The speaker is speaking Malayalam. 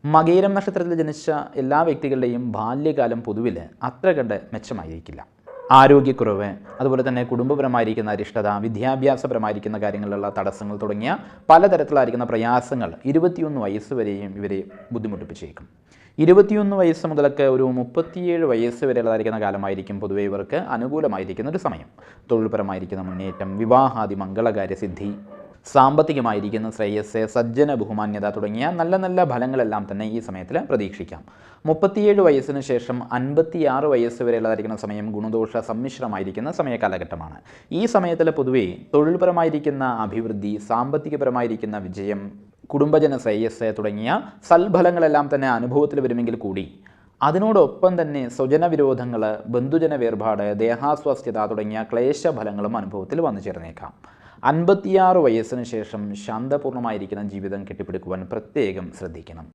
മകയിരം നക്ഷത്രത്തിൽ ജനിച്ച എല്ലാ വ്യക്തികളുടെയും ബാല്യകാലം പൊതുവിൽ അത്ര കണ്ട് മെച്ചമായിരിക്കില്ല. ആരോഗ്യക്കുറവ്, അതുപോലെ തന്നെ കുടുംബപരമായിരിക്കുന്ന അരിഷ്ടത, വിദ്യാഭ്യാസപരമായിരിക്കുന്ന കാര്യങ്ങളിലുള്ള തടസ്സങ്ങൾ തുടങ്ങിയ പലതരത്തിലായിരിക്കുന്ന പ്രയാസങ്ങൾ 21 വയസ്സ് വരെയും ഇവരെ ബുദ്ധിമുട്ടിപ്പിച്ചേക്കും. 21 വയസ്സ് മുതലൊക്കെ ഒരു 37 വയസ്സ് വരെയുള്ളതായിരിക്കുന്ന കാലമായിരിക്കും പൊതുവെ ഇവർക്ക് അനുകൂലമായിരിക്കുന്ന ഒരു സമയം. തൊഴിൽപരമായിരിക്കുന്ന മുന്നേറ്റം, വിവാഹാദി മംഗളകാര്യസിദ്ധി, സാമ്പത്തികമായിരിക്കുന്ന ശ്രേയസ്, സജ്ജന ബഹുമാന്യത തുടങ്ങിയ നല്ല നല്ല ഫലങ്ങളെല്ലാം തന്നെ ഈ സമയത്തിൽ പ്രതീക്ഷിക്കാം. 37 വയസ്സിന് ശേഷം 56 വയസ്സ് വരെയുള്ളതായിരിക്കുന്ന സമയം ഗുണദോഷ സമ്മിശ്രമായിരിക്കുന്ന സമയകാലഘട്ടമാണ്. ഈ സമയത്തിൽ പൊതുവേ തൊഴിൽപരമായിരിക്കുന്ന അഭിവൃദ്ധി, സാമ്പത്തികപരമായിരിക്കുന്ന വിജയം, കുടുംബജന ശ്രേയസ് തുടങ്ങിയ സൽഫലങ്ങളെല്ലാം തന്നെ അനുഭവത്തിൽ വരുമെങ്കിൽ കൂടി അതിനോടൊപ്പം തന്നെ സ്വജനവിരോധങ്ങൾ, ബന്ധുജന വേർപാട്, ദേഹാസ്വാസ്ഥ്യത തുടങ്ങിയ ക്ലേശഫലങ്ങളും അനുഭവത്തിൽ വന്നു ചേർന്നേക്കാം. 56 വയസ്സിന് ശേഷം ശാന്തപൂർണ്ണമായിരിക്കുന്ന ജീവിതം കെട്ടിപ്പടുക്കുവാൻ പ്രത്യേകം ശ്രദ്ധിക്കണം.